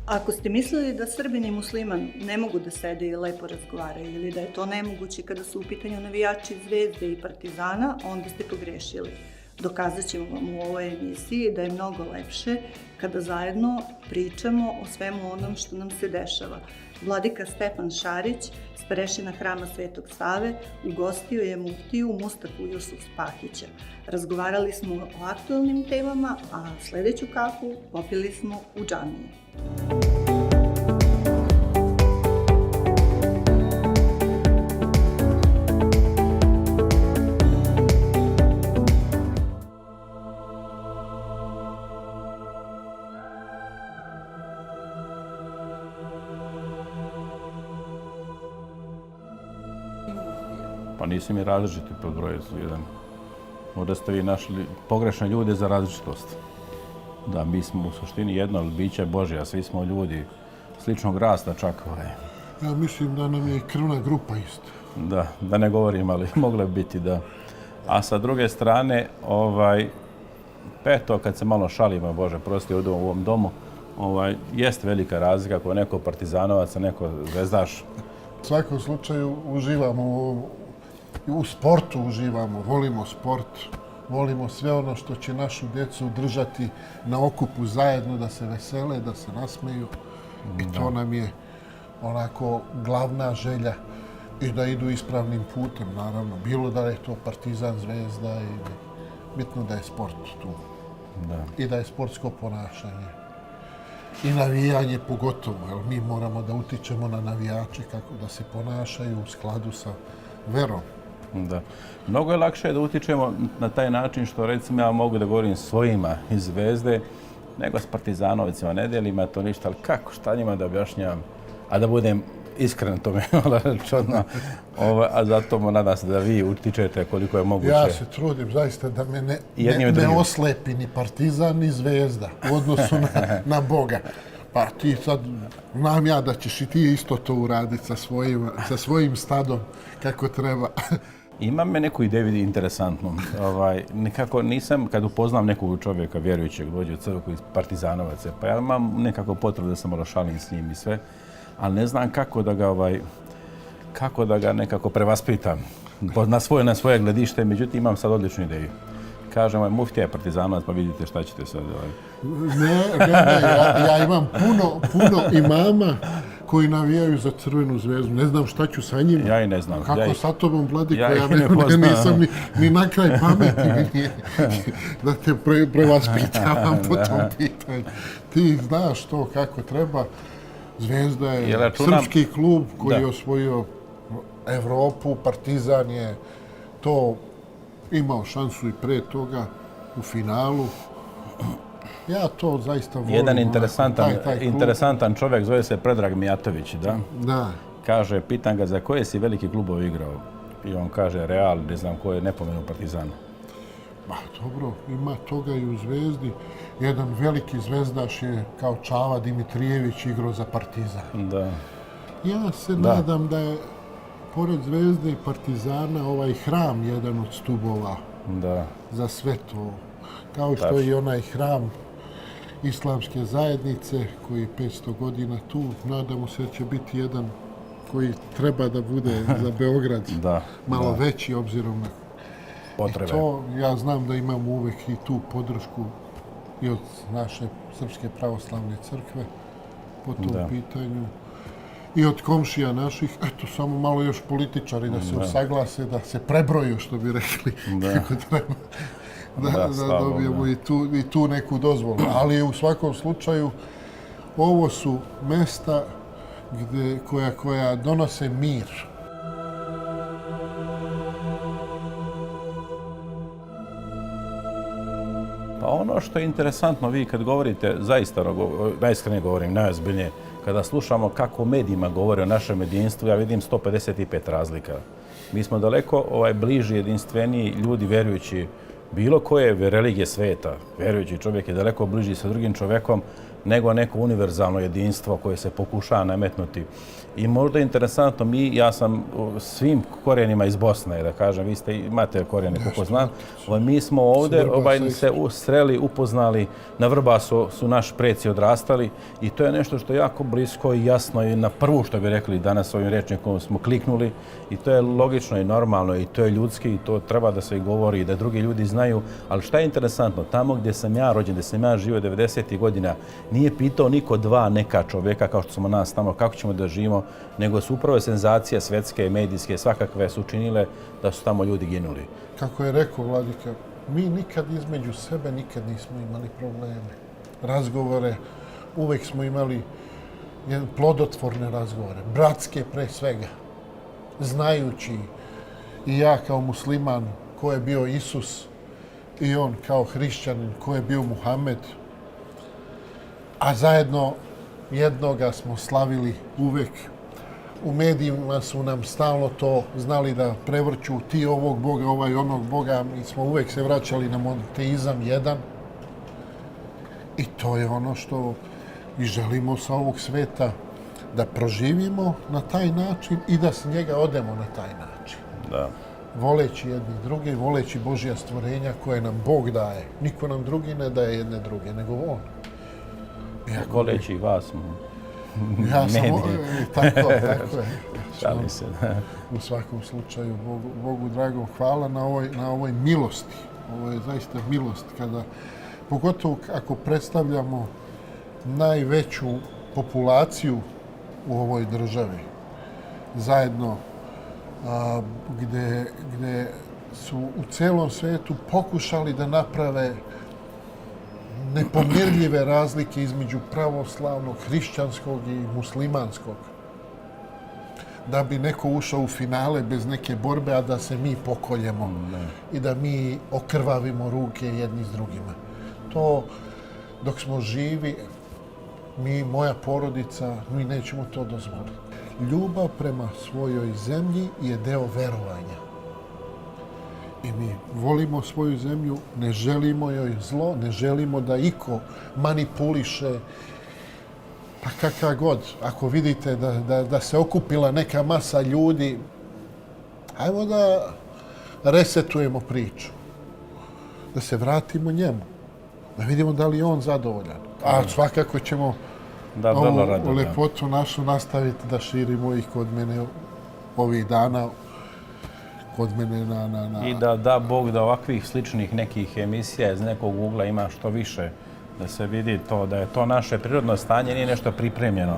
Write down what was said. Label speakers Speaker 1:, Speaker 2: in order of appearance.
Speaker 1: Ako ste mislili da Srbin i musliman ne mogu da sede i lepo razgovaraju ili da je to nemoguće kada su u pitanju navijači Zvezde i Partizana, onda ste pogrešili. Dokazat ćemo vam u ovoj emisiji da je mnogo lepše kada zajedno pričamo o svemu onom što nam se dešava. Vladika Stefan Šarić, starešina Hrama Svetog Save, ugostio je muftiju Mustafu Jusuf Spahića. Razgovarali smo o aktualnim temama, a sledeću kafu popili smo u džamiji.
Speaker 2: Pa nisi mi različiti po broju su jedan. Možda ste vi našli pogrešne ljude za različitost. Da, mi smo u suštini jedno biće Božja, svi smo ljudi sličnog rasta čak.
Speaker 3: Ja mislim da nam je i krvna grupa ista.
Speaker 2: Da ne govorim, ali moglo bi biti da. A sa druge strane, peto, kad se malo šalimo, Bože, prosti u ovom domu, jest velika razlika ako je neko partizanovac, a neko zvezdaš.
Speaker 3: U svakom slučaju uživamo u sportu, volimo sport, volimo sve ono što će našu djecu držati na okupu zajedno, da se vesele, da se nasmeju. I to nam je onako glavna želja i da idu ispravnim putem, naravno. Bilo da je to Partizan, Zvezda i bitno da je sport tu. I da je sportsko ponašanje. I navijanje pogotovo, jer mi moramo da utičemo na navijače kako da se ponašaju u skladu sa verom.
Speaker 2: Da. Mnogo je lakše da utičemo na taj način što, recimo, ja mogu da govorim svojima iz Zvezde, nego s partizanovicima. Ne dijelima to ništa, ali kako, šta njima da objašnjavam? A da budem iskren, to mi je malo rečeno. A zato nadam se da vi utičete koliko je moguće.
Speaker 3: Ja se trudim zaista da me ne oslepi ni Partizan ni Zvezda u odnosu na Boga. Pa ti sad, znam ja da ćeš i ti isto to uraditi sa svojim stadom kako treba.
Speaker 2: Imam me neku ideju interesantnu. Nekako nisam, kad upoznam nekog čovjeka vjerujućeg, dođe u crkvu iz Partizanovaca, pa ja imam nekako potrebu da se malo šalim s njim i sve, ali ne znam kako da ga nekako prevaspitam na svoje gledište, međutim imam sad odličnu ideju. Kažem, muftija je Partizanovac, pa vidite šta ćete sad.
Speaker 3: Ne, ja imam puno imama koji navijaju za Crvenu zvezdu. Ne znam šta ću sa njima.
Speaker 2: Ja i ne znam.
Speaker 3: Kako sa tobom, Vladiko, ja nisam ni na kraj pameti da te prevaspitavam po tom pitanju. Ti znaš to kako treba. Zvezda je srpski klub koji je osvojio Evropu. Partizan je to imao šansu i pre toga u finalu. Ja to zaista volim.
Speaker 2: Jedan interesantan čovjek, zove se Predrag Mijatović, da?
Speaker 3: Da.
Speaker 2: Kaže, pitan ga za koje si veliki klubov igrao. I on kaže Real, ne znam koje, ne pomenu Partizana.
Speaker 3: Ba, dobro, ima toga i u Zvezdi. Jedan veliki zvezdaš je kao Čava Dimitrijević igrao za Partizan.
Speaker 2: Da.
Speaker 3: Ja se nadam da je pored Zvezde i Partizana ovaj hram jedan od stubova za sve to. Kao što je i onaj hram Islamske zajednice koji je 500 godina tu. Nadamo se da će biti jedan koji treba da bude za Beograd malo veći obzirom na potrebe. To ja znam da imamo uvek i tu podršku i od naše Srpske pravoslavne crkve po tom pitanju. I od komšija naših, eto, samo malo još političari da se usaglase, da se prebroju, što bi rekli, kako treba, da dobijemo i tu neku dozvolu. Ali u svakom slučaju, ovo su mesta koja donose mir.
Speaker 2: Pa ono što je interesantno, vi kad govorite, zaista, najiskrenije govorim, najozbiljnije, kada slušamo kako u medijima govore o našem jedinstvu, ja vidim 155 razlika. Mi smo daleko bliži, jedinstveniji ljudi vjerujući bilo koje religije sveta. Vjerujući čovjek je daleko bliži sa drugim čovjekom nego neko univerzalno jedinstvo koje se pokušava nametnuti. I možda je interesantno, ja sam svim korijenima iz Bosne, da kažem, vi imate korijene koliko znam, mi smo ovdje se sreli, upoznali, na Vrbasu su naši preci odrastali i to je nešto što je jako blisko i jasno i na prvu što bi rekli danas ovim rečnikom smo kliknuli i to je logično i normalno i to je ljudski i to treba da se i govori i da drugi ljudi znaju, ali šta je interesantno, tamo gdje sam ja rođen, gdje sam ja živio 90. godina, nije pitao niko dva neka čovjeka kao što smo nas tamo, kako ćemo da živimo, nego su upravo senzacije svetske i medijske svakakve su učinile da su tamo ljudi ginuli.
Speaker 3: Kako je rekao Vladika, mi nikad između sebe nikad nismo imali probleme. Razgovore, uvek smo imali plodotvorne razgovore, bratske pre svega, znajući i ja kao musliman ko je bio Isus i on kao hrišćanin ko je bio Muhammed, a zajedno jednoga smo slavili uvek. U medijima su nam stalno to znali da prevrću ti ovog Boga, ovaj onog Boga. Mi smo uvek se vraćali na monoteizam jedan. I to je ono što i želimo sa ovog sveta da proživimo na taj način i da s njega odemo na taj način.
Speaker 2: Da.
Speaker 3: Voleći jedni druge, voleći Božja stvorenja koje nam Bog daje. Niko nam drugi ne daje jedne druge, nego on.
Speaker 2: Voleći vas.
Speaker 3: Ja sam, tako je.
Speaker 2: Šalim se.
Speaker 3: U svakom slučaju, Bogu dragom, hvala na ovoj milosti. Ovo je zaista milost, pogotovo ako predstavljamo najveću populaciju u ovoj državi, zajedno gdje su u celom svijetu pokušali da naprave nepomirljive razlike između pravoslavnog, hrišćanskog i muslimanskog. Da bi neko ušao u finale bez neke borbe, a da se mi pokoljemo i da mi okrvavimo ruke jedni s drugima. To, dok smo živi, moja porodica, mi nećemo to dozvoliti. Ljubav prema svojoj zemlji je deo verovanja. I mi volimo svoju zemlju, ne želimo joj zlo, ne želimo da iko manipuliše, pa kakav god. Ako vidite da se okupila neka masa ljudi, ajmo da resetujemo priču, da se vratimo njemu, da vidimo da li je on zadovoljan. A svakako ćemo ovu lepotu našu nastaviti da širimo i kod mene ovih dana, kod mene
Speaker 2: I da Bog da ovakvih sličnih nekih emisija iz nekog ugla ima što više, da se vidi to, da je to naše prirodno stanje, nije nešto pripremljeno.